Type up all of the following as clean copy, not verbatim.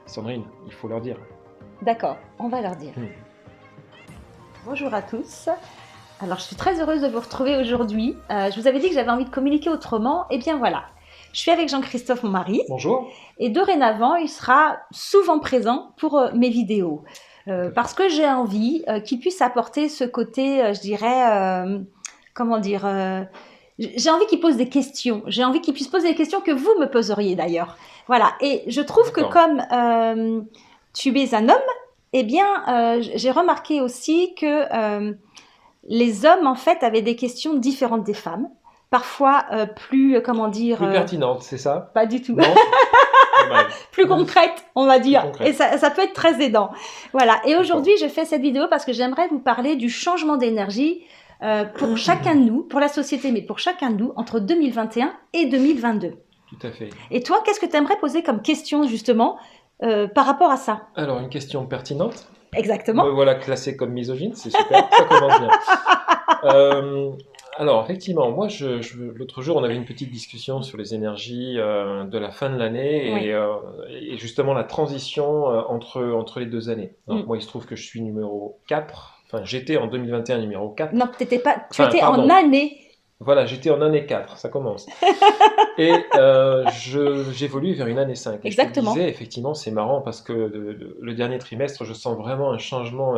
Sandrine, il faut leur dire. D'accord, on va leur dire. Bonjour à tous. Alors, je suis très heureuse de vous retrouver aujourd'hui. Je vous avais dit que j'avais envie de communiquer autrement. Eh bien voilà, je suis avec Jean-Christophe, mon mari. Bonjour. Et dorénavant, il sera souvent présent pour mes vidéos. Parce que j'ai envie qu'il puisse apporter ce côté, je dirais, comment dire, j'ai envie qu'il pose des questions. J'ai envie qu'il puisse poser des questions que vous me poseriez d'ailleurs. Voilà, et je trouve que comme tu es un homme, eh bien, j'ai remarqué aussi que les hommes, en fait, avaient des questions différentes des femmes. Parfois plus, comment dire... Plus pertinentes, c'est ça? Pas du tout. Non. Plus concrète, on va dire. Concrète. Et ça peut être très aidant. Voilà, et aujourd'hui, je fais cette vidéo parce que j'aimerais vous parler du changement d'énergie pour chacun de nous, pour la société, mais pour chacun de nous, entre 2021 et 2022. Tout à fait. Et toi, qu'est-ce que tu aimerais poser comme question, justement, par rapport à ça? Alors, une question pertinente. Exactement. Me voilà classé comme misogyne, c'est super, ça commence bien. Alors, effectivement, moi, l'autre jour, on avait une petite discussion sur les énergies de la fin de l'année et justement la transition entre les deux années. Donc, moi, il se trouve que je suis numéro 4. Enfin, j'étais en 2021 numéro 4. Non, tu étais en année. Voilà, j'étais en année 4, ça commence. Et j'évolue vers une année 5. Et Exactement. je te disais, effectivement, c'est marrant parce que le dernier trimestre, je sens vraiment un changement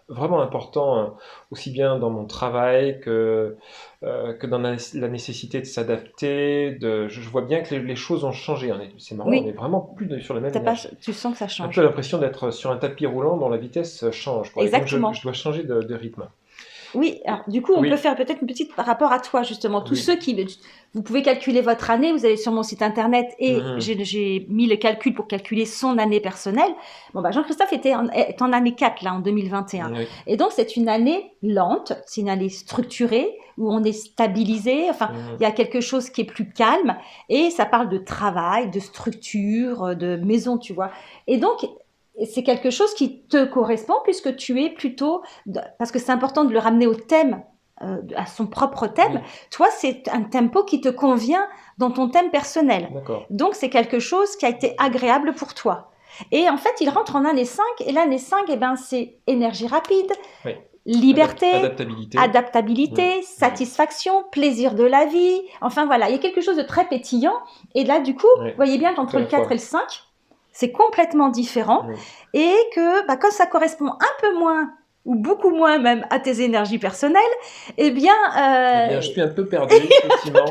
vraiment important, aussi bien dans mon travail que dans la nécessité de s'adapter. Je vois bien que les choses ont changé. C'est marrant, Oui. on n'est vraiment plus sur la même énergie. Tu sens que ça Un change. peu l'impression d'être sur un tapis roulant dont la vitesse change, quoi. Exactement. Et donc je dois changer de rythme. Oui, alors du coup, on peut faire peut-être une petite par rapport à toi, justement. Tous ceux qui... Vous pouvez calculer votre année, vous allez sur mon site internet et j'ai mis le calcul pour calculer son année personnelle. Bon, bah, Jean-Christophe est en année 4, là, en 2021. Oui. Et donc, c'est une année lente, c'est une année structurée, où on est stabilisé, enfin, il y a quelque chose qui est plus calme, et ça parle de travail, de structure, de maison, tu vois. Et donc... c'est quelque chose qui te correspond puisque tu es plutôt, parce que c'est important de le ramener au thème, à son propre thème. Oui. Toi, c'est un tempo qui te convient dans ton thème personnel. Donc, c'est quelque chose qui a été agréable pour toi. Et en fait, il rentre en année 5 et l'année 5, eh ben, c'est énergie rapide, liberté, adaptabilité, satisfaction, plaisir de la vie. Enfin, voilà, il y a quelque chose de très pétillant. Et là, du coup, vous voyez bien qu'entre le 4 et le 5, c'est complètement différent et que quand ça correspond un peu moins ou beaucoup moins même à tes énergies personnelles, eh bien je suis un peu perdu, effectivement.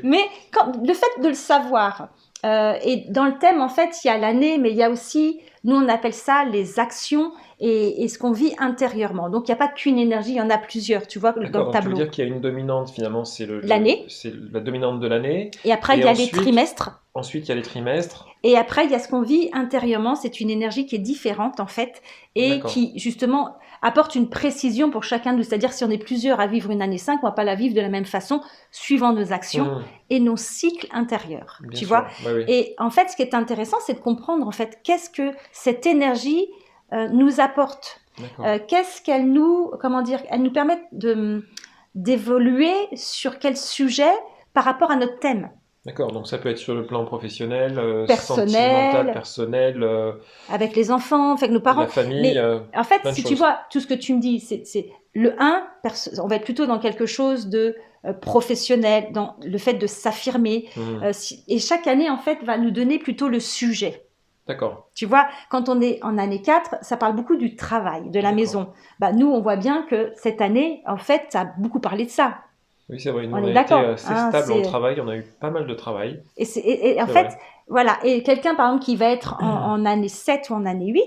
Mais le fait de le savoir, et dans le thème, en fait, il y a l'année, mais il y a aussi, nous on appelle ça les actions et ce qu'on vit intérieurement. Donc, il n'y a pas qu'une énergie, il y en a plusieurs, tu vois, dans le tableau. Donc, tu veux dire qu'il y a une dominante, finalement, c'est l'année. C'est la dominante de l'année. Et après, il y a les trimestres. Ensuite, il y a les trimestres. Et après, il y a ce qu'on vit intérieurement. C'est une énergie qui est différente, en fait, et qui, justement, apporte une précision pour chacun de nous. C'est-à-dire, si on est plusieurs à vivre une année 5, on ne va pas la vivre de la même façon, suivant nos actions et nos cycles intérieurs. Tu vois ? Et en fait, ce qui est intéressant, c'est de comprendre, en fait, qu'est-ce que cette énergie nous apporte. Qu'est-ce qu'elle nous... Comment dire ? Elle nous permet d'évoluer sur quel sujet par rapport à notre thème. D'accord, donc ça peut être sur le plan professionnel, personnel, sentimental, personnel, avec les enfants, avec nos parents. La famille, mais en fait, si tu vois, tout ce que tu me dis, c'est le 1, on va être plutôt dans quelque chose de professionnel, dans le fait de s'affirmer. Et chaque année, en fait, va nous donner plutôt le sujet. D'accord. Tu vois, quand on est en année 4, ça parle beaucoup du travail, de la maison. Nous, on voit bien que cette année, en fait, ça a beaucoup parlé de ça. Oui, c'est vrai. Nous, on a été assez stable en travail. On a eu pas mal de travail. Et en fait, voilà. Et quelqu'un, par exemple, qui va être en année 7 ou en année 8,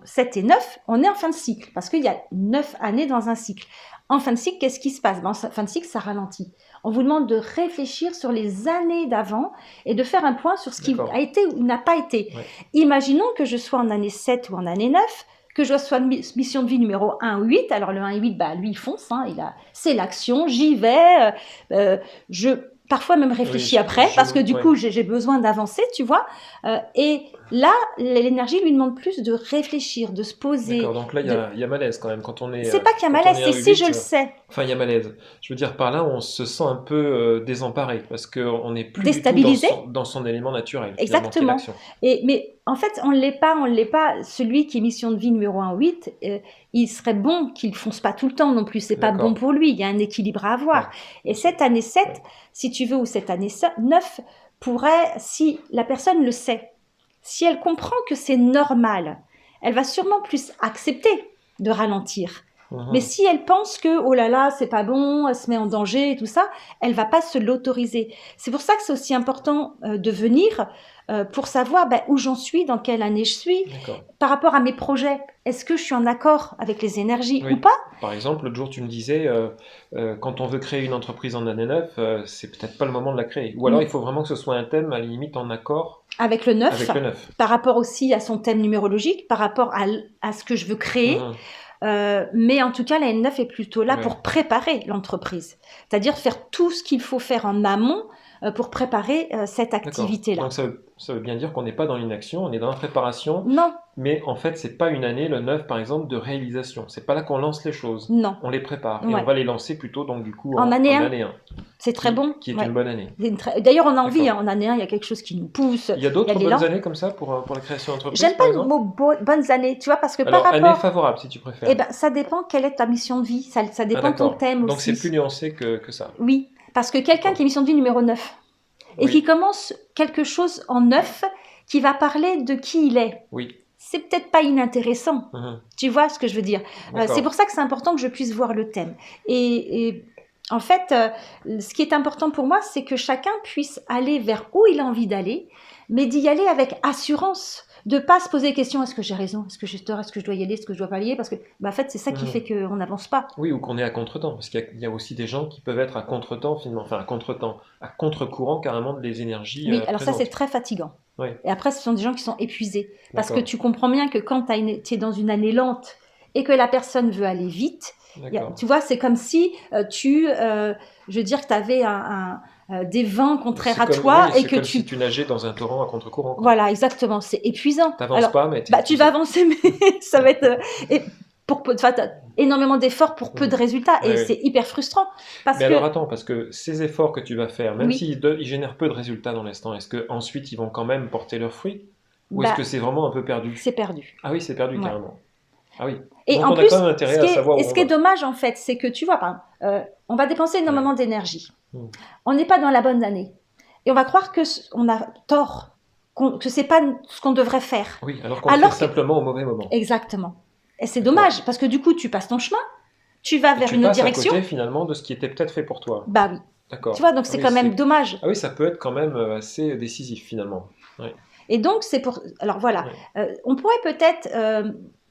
7 et 9, on est en fin de cycle. Parce qu'il y a 9 années dans un cycle. En fin de cycle, qu'est-ce qui se passe ? En fin de cycle, ça ralentit. On vous demande de réfléchir sur les années d'avant et de faire un point sur ce qui a été ou n'a pas été. Imaginons que je sois en année 7 ou en année 9, que je sois mission de vie numéro 1 ou 8. Alors, le 1 et 8, lui, il fonce. C'est l'action, j'y vais. parfois même réfléchi après, parce que du coup, j'ai besoin d'avancer, tu vois. Et là, l'énergie lui demande plus de réfléchir, de se poser. D'accord, donc là, il y a malaise quand même. Quand on est, c'est pas qu'il y a malaise, c'est si je le sais. Enfin, il y a malaise. Je veux dire, par là, on se sent un peu désemparé, parce qu'on n'est plus déstabilisé du tout dans son élément naturel. Exactement. Mais en fait, on ne l'est pas. Celui qui est mission de vie numéro 1-8, il serait bon qu'il ne fonce pas tout le temps non plus. C'est pas bon pour lui. Il y a un équilibre à avoir. Ouais. Et cette année 7, si tu veux, ou cette année 9, pourrait, si la personne le sait, si elle comprend que c'est normal, elle va sûrement plus accepter de ralentir. Mais si elle pense que, oh là là, c'est pas bon, elle se met en danger et tout ça, elle va pas se l'autoriser. C'est pour ça que c'est aussi important de venir pour savoir où j'en suis, dans quelle année je suis, par rapport à mes projets. Est-ce que je suis en accord avec les énergies ou pas? Par exemple, l'autre jour, tu me disais, quand on veut créer une entreprise en année 9, c'est peut-être pas le moment de la créer. Ou alors, il faut vraiment que ce soit un thème, à la limite, en accord avec le 9, par rapport aussi à son thème numérologique, par rapport à ce que je veux créer. Mais en tout cas, la N9 est plutôt là pour préparer l'entreprise. C'est-à-dire faire tout ce qu'il faut faire en amont pour préparer cette activité-là. Donc ça veut bien dire qu'on n'est pas dans l'inaction, on est dans la préparation. Non. Mais en fait, c'est pas une année, le 9 par exemple, de réalisation. C'est pas là qu'on lance les choses. Non. On les prépare. Et on va les lancer plutôt donc du coup en année 1. C'est très bon. Qui est une bonne année. D'ailleurs, on a envie, en année 1, il y a quelque chose qui nous pousse. Il y a d'autres bonnes années comme ça pour la création d'entreprise? J'aime pas le mot bonnes années, tu vois, parce que alors, par rapport... année favorable, si tu préfères. Eh ben, ça dépend quelle est ta mission de vie. Ça dépend de ton thème aussi. Donc c'est plus nuancé que ça. Oui, parce que quelqu'un qui est mission de vie numéro 9 et qui commence quelque chose en 9 qui va parler de qui il est. Oui. C'est peut-être pas inintéressant. Tu vois ce que je veux dire? C'est pour ça que c'est important que je puisse voir le thème. Et en fait, ce qui est important pour moi, c'est que chacun puisse aller vers où il a envie d'aller, mais d'y aller avec assurance. De ne pas se poser des questions, est-ce que j'ai raison, est-ce que j'ai tort, est-ce que je dois y aller, est-ce que je dois pas y aller, parce que en fait c'est ça qui fait qu'on n'avance pas. Oui, ou qu'on est à contre-temps, parce qu'il y a aussi des gens qui peuvent être à contre-temps finalement, enfin à contre-temps, à contre-courant carrément des énergies. Oui, alors ça c'est très fatigant. Oui. Et après ce sont des gens qui sont épuisés, parce que tu comprends bien que quand tu es dans une année lente et que la personne veut aller vite, tu vois, c'est comme si je veux dire que tu avais des vents contraires à toi et que si tu nageais dans un torrent à contre-courant. Voilà, exactement, c'est épuisant. T'avances pas, mais tu vas avancer, mais ça va être t'as énormément d'efforts pour peu de résultats et c'est hyper frustrant. Alors attends, parce que ces efforts que tu vas faire, même s'ils génèrent peu de résultats dans l'instant, est-ce que ensuite ils vont quand même porter leurs fruits, ou est-ce que c'est vraiment un peu perdu? C'est perdu. Ah oui, c'est perdu carrément. Ah oui. Et donc en on plus, a quand même intérêt à savoir ce qui est dommage en fait, c'est que tu vois, on va dépenser énormément d'énergie. On n'est pas dans la bonne année. Et on va croire qu'on a tort, que c'est pas ce qu'on devrait faire. Oui, alors qu'on fait simplement au mauvais moment. Exactement. Et c'est dommage, parce que du coup, tu passes ton chemin, tu vas vers une autre direction. Tu passes à côté finalement de ce qui était peut-être fait pour toi. Bah oui. D'accord. Tu vois, donc c'est quand même dommage. Ah oui, ça peut être quand même assez décisif finalement. Oui. Et donc, c'est pour... Alors voilà, on pourrait peut-être...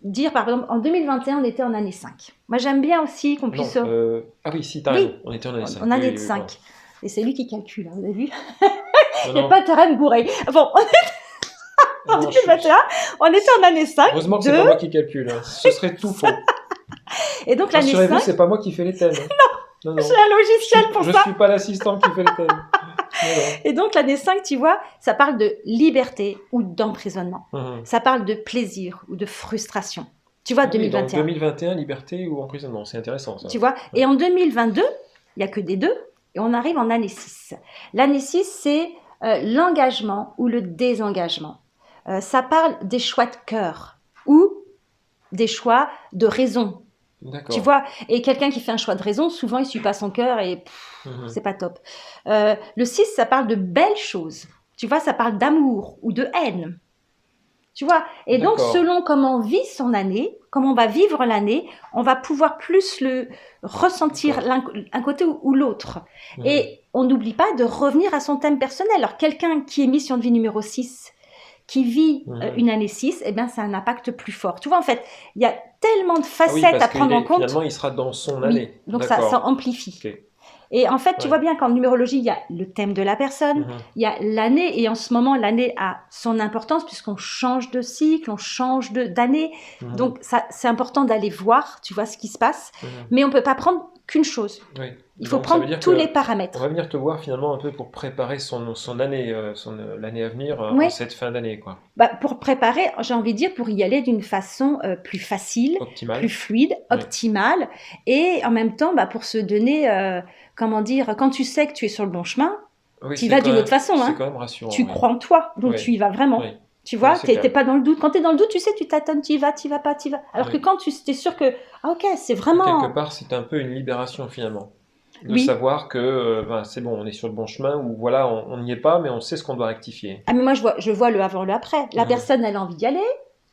dire par exemple en 2021 on était en année 5. Moi j'aime bien aussi qu'on puisse... Ah oui, si, t'as raison, on était en année 5. En année 5. Et c'est lui qui calcule, vous avez vu? Il n'y a pas intérêt à me gourer. Bon, en 2021, on était en année 5. Heureusement que c'est pas moi qui calcule, hein. Ce serait tout faux. Et donc l'année 5... Rassurez-vous, c'est pas moi qui fais les thèmes. Non, j'ai un logiciel pour ça. Je suis pas l'assistant qui fait les thèmes. Et donc l'année 5, tu vois, ça parle de liberté ou d'emprisonnement. Ça parle de plaisir ou de frustration. Tu vois, 2021. Donc 2021, liberté ou emprisonnement, c'est intéressant ça. Tu vois, et en 2022, il n'y a que des deux, et on arrive en année 6. L'année 6, c'est l'engagement ou le désengagement. Ça parle des choix de cœur ou des choix de raison. Tu vois, et quelqu'un qui fait un choix de raison, souvent il ne suit pas son cœur et c'est pas top. Le 6, ça parle de belles choses. Tu vois, ça parle d'amour ou de haine. Tu vois, et donc selon comment on vit son année, comment on va vivre l'année, on va pouvoir plus le ressentir un côté ou l'autre. Et on n'oublie pas de revenir à son thème personnel. Alors quelqu'un qui est mission de vie numéro 6, qui vit une année 6, eh bien, ça a un impact plus fort. Tu vois, en fait, il y a tellement de facettes à prendre en compte. Finalement, il sera dans son année. Oui, donc ça amplifie. Okay. Et en fait, tu vois bien qu'en numérologie, il y a le thème de la personne, il y a l'année, et en ce moment, l'année a son importance puisqu'on change de cycle, on change d'année. Donc, c'est important d'aller voir, tu vois, ce qui se passe. Mais on ne peut pas prendre qu'une chose. Oui. Il faut prendre tous les paramètres. On va venir te voir finalement un peu pour préparer son année, l'année à venir, Oui. en cette fin d'année, quoi. Pour préparer, j'ai envie de dire, pour y aller d'une façon plus facile, Optimale. plus fluide, optimale, et en même temps, pour se donner, comment dire, quand tu sais que tu es sur le bon chemin, tu y vas d'une autre façon. C'est quand même rassurant. Tu crois en toi, donc tu y vas vraiment. Oui. Tu vois, t'es pas dans le doute. Quand tu es dans le doute, tu sais, tu tâtonnes, tu y vas pas, tu y vas. Alors que quand tu es sûr que, ok, c'est vraiment... Quelque part, c'est un peu une libération finalement. De savoir que c'est bon, on est sur le bon chemin, ou voilà, on n'y est pas, mais on sait ce qu'on doit rectifier. Ah, mais moi, je vois le avant, le après. La personne, elle a envie d'y aller,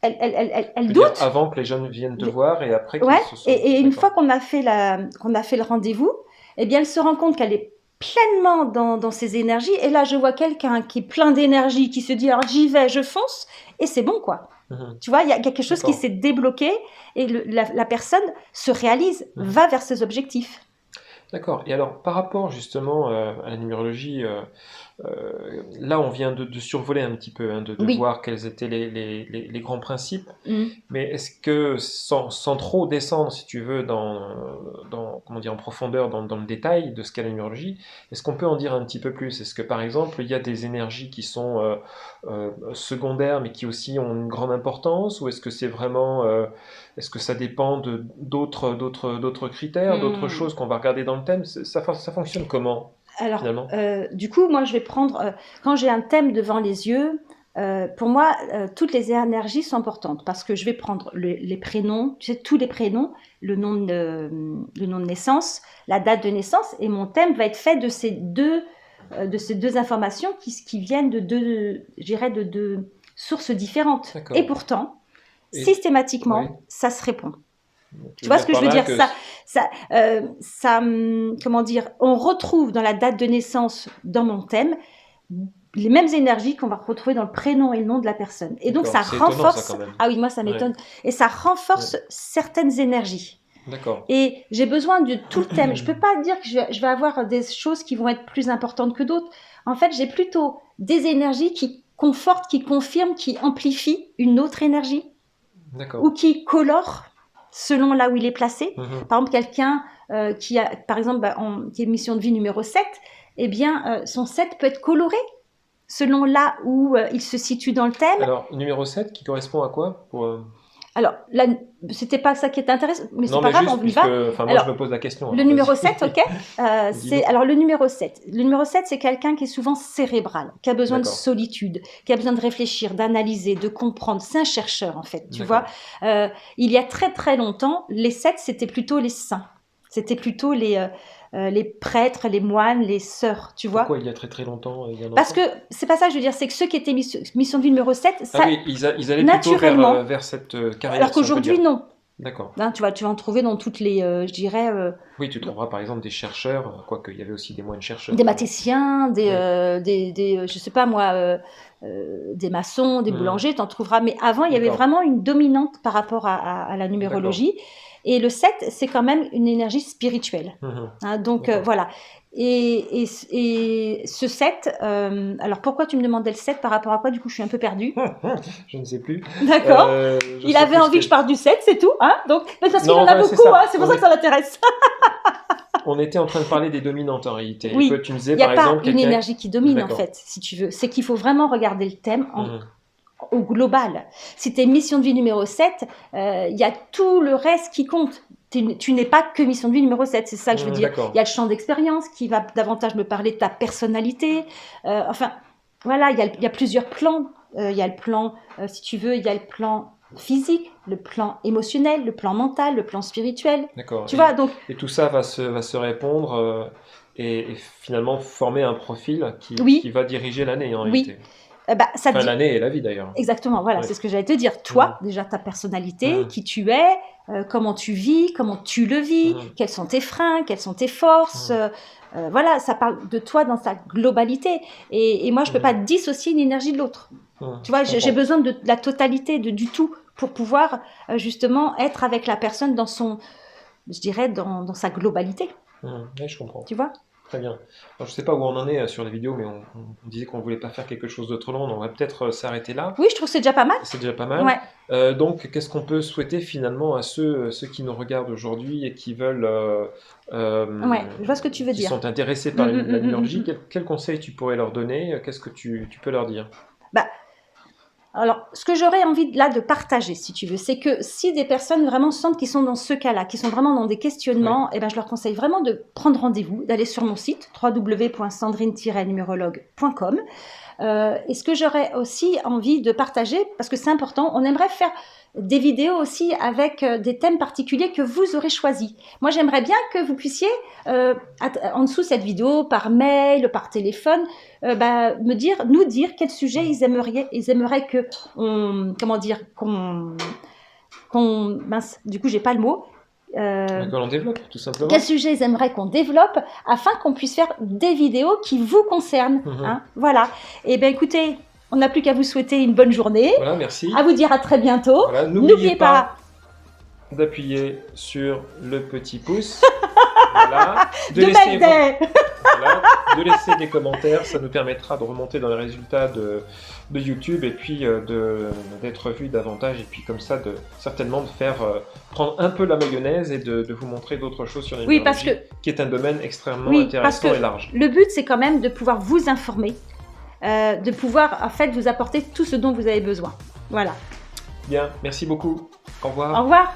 elle doute. Avant que les jeunes viennent te voir et après qu'ils se sont... Et une fois qu'on a fait le rendez-vous, eh bien, elle se rend compte qu'elle est pleinement dans ses énergies. Et là, je vois quelqu'un qui est plein d'énergie, qui se dit, alors j'y vais, je fonce, et c'est bon, quoi. Tu vois, il y a quelque chose qui s'est débloqué, et la personne se réalise, va vers ses objectifs. D'accord. Et alors, par rapport justement à la numérologie, là, on vient de survoler un petit peu, de voir quels étaient les grands principes. Mais est-ce que, sans trop descendre, si tu veux, comment dire, en profondeur, dans le détail de ce qu'est la numérologie, est-ce qu'on peut en dire un petit peu plus? Est-ce que, par exemple, il y a des énergies qui sont secondaires, mais qui aussi ont une grande importance? Ou est-ce que c'est vraiment... est-ce que ça dépend d'autres critères, d'autres choses qu'on va regarder dans le thème? Ça fonctionne comment? Alors, du coup, moi, je vais prendre... quand j'ai un thème devant les yeux, pour moi, toutes les énergies sont importantes parce que je vais prendre les prénoms, tu sais, tous les prénoms, le nom de naissance, la date de naissance, et mon thème va être fait de ces deux informations qui viennent de deux sources différentes. Et pourtant, systématiquement, ça se répond. Tu vois ce que je veux dire? Comment dire? On retrouve dans la date de naissance, dans mon thème, les mêmes énergies qu'on va retrouver dans le prénom et le nom de la personne. Et donc, ça renforce... Ça, quand même. Ah oui, moi, ça m'étonne. Et ça renforce certaines énergies. D'accord. Et j'ai besoin de tout le thème. Je ne peux pas dire que je vais avoir des choses qui vont être plus importantes que d'autres. En fait, j'ai plutôt des énergies qui confortent, qui confirment, qui amplifient une autre énergie. D'accord. Ou qui colorent selon là où il est placé. Par exemple, quelqu'un qui a, par exemple, qui est mission de vie numéro 7, eh bien, son 7 peut être coloré selon là où il se situe dans le thème. Alors, numéro 7, qui correspond à quoi Alors, là, c'était pas ça qui était intéressant, mais c'est pas grave, on y va. Moi, je me pose la question. Le numéro 7, ok. Alors, le numéro 7. Le numéro 7, c'est quelqu'un qui est souvent cérébral, qui a besoin de solitude, qui a besoin de réfléchir, d'analyser, de comprendre. C'est un chercheur, en fait, tu vois. Il y a très, très longtemps, les 7, c'était plutôt les saints. C'était plutôt les prêtres, les moines, les sœurs, tu vois. Pourquoi il y a très très longtemps? Parce que c'est pas ça que je veux dire, c'est que ceux qui étaient mission de vie numéro 7, ça, ils allaient naturellement, plutôt vers cette carrière. Alors qu'aujourd'hui, non. D'accord. Hein, tu vas en trouver dans toutes les, je dirais... oui, tu trouveras par exemple des chercheurs, quoique il y avait aussi des moines chercheurs. Des mathématiciens, je sais pas moi, des maçons, des boulangers, tu en trouveras. Mais avant, il y avait vraiment une dominante par rapport à la numérologie. Et le 7, c'est quand même une énergie spirituelle. Hein, donc voilà. Et ce 7, alors pourquoi tu me demandais le 7 par rapport à quoi? Du coup, je suis un peu perdue. Je ne sais plus. D'accord. Il avait envie que je parte du 7, c'est tout. Hein, donc, parce qu'il en a beaucoup, hein, c'est pour ça que ça l'intéresse. On était en train de parler des dominantes en réalité. Oui, tu me disais, il n'y a par pas exemple, une énergie qui domine en fait, si tu veux. C'est qu'il faut vraiment regarder le thème au global. Si tu es mission de vie numéro 7, il y a tout le reste qui compte. Tu n'es pas que mission de vie numéro 7, c'est ça que je veux dire. Il y a le champ d'expérience qui va davantage me parler de ta personnalité. Enfin, voilà, il y a plusieurs plans. Il y a le plan, si tu veux, il y a le plan physique, le plan émotionnel, le plan mental, le plan spirituel. D'accord. Tu vois, donc... Et tout ça va se répondre et finalement former un profil qui va diriger l'année en réalité. L'année et la vie d'ailleurs. Exactement, voilà, c'est ce que j'allais te dire. Toi, déjà ta personnalité, qui tu es, comment tu vis, comment tu le vis, quels sont tes freins, quelles sont tes forces. Voilà, ça parle de toi dans sa globalité. Et moi, je ne peux pas dissocier une énergie de l'autre. Tu vois, j'ai besoin de la totalité, du tout, pour pouvoir justement être avec la personne dans son, je dirais, dans sa globalité. Oui, je comprends. Tu vois ? Très bien. Alors, je ne sais pas où on en est sur les vidéos, mais on disait qu'on ne voulait pas faire quelque chose de trop long. On va peut-être s'arrêter là. Oui, je trouve que c'est déjà pas mal. C'est déjà pas mal. Ouais. Donc, qu'est-ce qu'on peut souhaiter finalement à ceux qui nous regardent aujourd'hui et qui veulent... ouais, je vois ce que tu veux dire. Qui sont intéressés par la numérologie. Quel conseil tu pourrais leur donner? Qu'est-ce que tu peux leur dire? Alors, ce que j'aurais envie là de partager, si tu veux, c'est que si des personnes vraiment sentent qu'ils sont dans ce cas-là, qui sont vraiment dans des questionnements, eh ben, je leur conseille vraiment de prendre rendez-vous, d'aller sur mon site www.sandrine-numérologue.com. Et ce que j'aurais aussi envie de partager, parce que c'est important, on aimerait faire des vidéos aussi avec des thèmes particuliers que vous aurez choisis. Moi, j'aimerais bien que vous puissiez, en dessous de cette vidéo, par mail, par téléphone, nous dire quel sujet ils aimeraient que mince, du coup, j'ai pas le mot. Que l'on développe, tout simplement. Quel sujet ils aimeraient qu'on développe afin qu'on puisse faire des vidéos qui vous concernent. Hein, voilà. Et bien, écoutez, on n'a plus qu'à vous souhaiter une bonne journée. Voilà, merci. À vous dire à très bientôt. Voilà, n'oubliez pas d'appuyer sur le petit pouce. Voilà. de laisser des commentaires, ça nous permettra de remonter dans les résultats de YouTube et puis d'être vu davantage et puis comme ça certainement de faire prendre un peu la mayonnaise et de vous montrer d'autres choses sur les qui est un domaine extrêmement intéressant et large. Le but c'est quand même de pouvoir vous informer, de pouvoir en fait vous apporter tout ce dont vous avez besoin. Voilà. Bien, merci beaucoup. Au revoir. Au revoir.